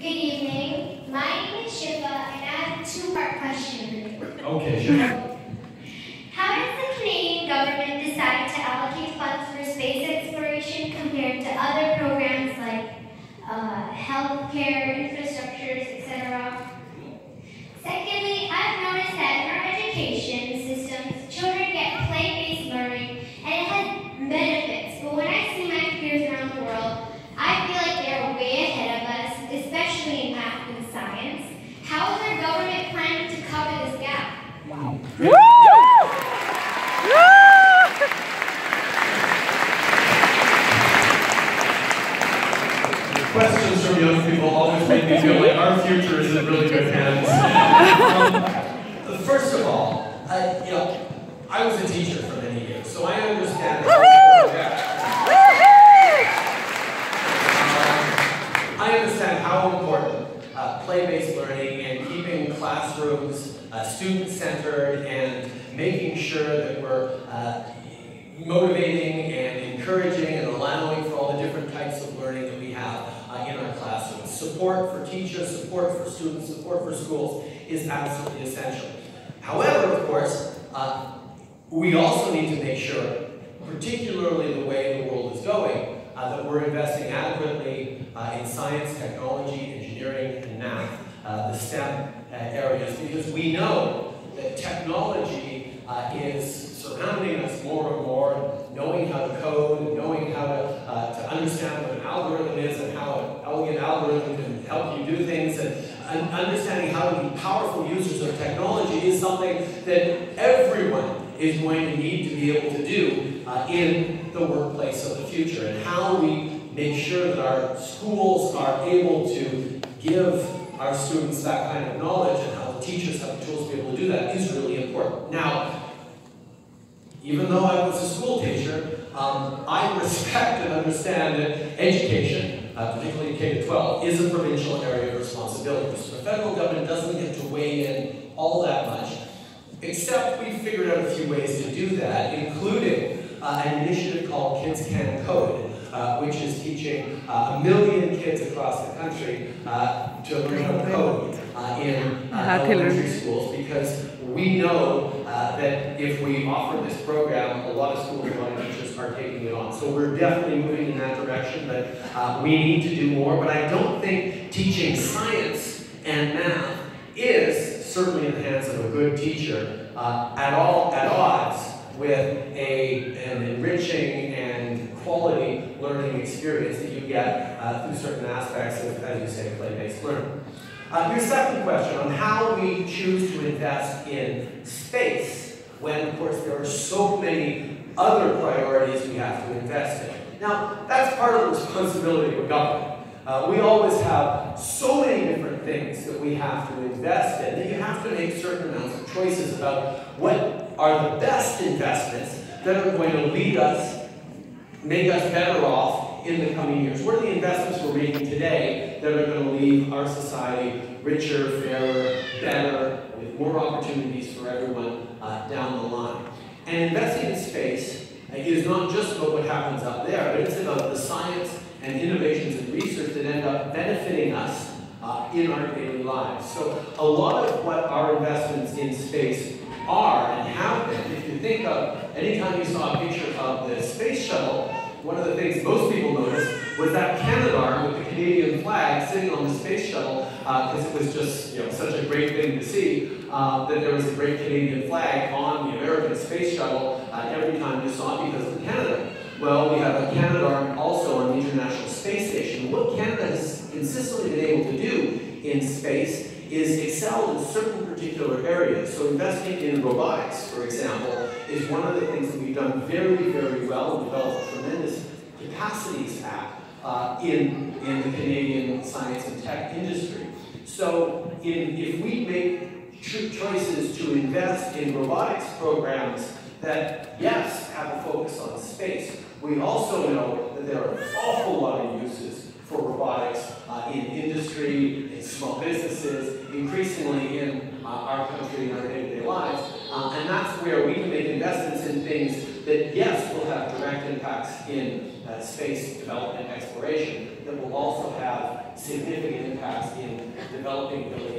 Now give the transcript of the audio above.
Good evening. My name is Shifa, and I have a two-part question. Okay, Shifa. How does the Canadian government decide to allocate funds for space exploration compared to other programs like healthcare, infrastructures, etc.? Secondly, I've noticed that in our education systems, children get play-based learning, and it has benefits. But when I see my peers around the world, I feel like they're way ahead of us, especially in math and science. How is our government planning to cover this gap? Wow. Questions from young people always make me feel like our future is in really good hands. First of all, I was a teacher for many years, so I understand how important I understand how important play-based learning and keeping classrooms student-centered and making sure that we're motivating and encouraging and allowing for all the different types of learning that we have in our classrooms. Support for teachers, support for students, support for schools is absolutely essential. However, of course, we also need to make sure, particularly the way the world is going, that we're investing adequately in science, technology, engineering, and math, the STEM areas, because we know that technology is surrounding us more and more, knowing how to code, knowing how to understand what an algorithm is and how an elegant algorithm can help you do things, and understanding how to be powerful users of technology is something that everyone is going to need to be able to do in the workplace of the future. And how we make sure that our schools are able to give our students that kind of knowledge and how the teachers have the tools to be able to do that is really important. Now, even though I was a school teacher, I respect and understand that education, particularly K-12, is a provincial area of responsibility. So the federal government doesn't get to weigh in all that much, except we figured out a few ways to do that, including an initiative called Kids Can Code, which is teaching 1 million kids across the country to learn how to code in elementary schools, because we know that if we offer this program, a lot of schools and a lot of teachers are taking it on. So we're definitely moving in that direction, but we need to do more. But I don't think teaching science and math is, certainly in the hands of a good teacher, at odds with an enriching and quality learning experience that you get through certain aspects of, as you say, play-based learning. Your second question on how we choose to invest in space when, of course, there are so many other priorities we have to invest in. Now, that's part of the responsibility of a government. We always have so many different things that we have to invest in that you have to make certain amounts of choices about what are the best investments that are going to lead us, make us better off in the coming years. What are the investments we're making today that are going to leave our society richer, fairer, better, with more opportunities for everyone down the line? And investing in space is not just about what happens up there, but it's about the science and innovations and research that end up benefiting us in our daily lives. So a lot of what our investments in space are and have been, if you think of, anytime you saw a picture of the space shuttle, one of the things most people noticed was that Canadarm with the Canadian flag sitting on the space shuttle, because it was just such a great thing to see, that there was a great Canadian flag on the American space shuttle every time you saw it because of Canada. Well, we have a Canadarm also on the International Space Station. What Canada has consistently been able to do in space is excel in certain particular areas. So investing in robotics, for example, is one of the things that we've done very, very well and developed tremendous capacities at in the Canadian science and tech industry. So if we make choices to invest in robotics programs that, yes, have a focus on space, we also know that there are an awful lot of uses for robotics in industry, in small businesses, increasingly in our country, in our day-to-day lives. And that's where we can make investments in things that, yes, will have direct impacts in space development and exploration, that will also have significant impacts in developing ability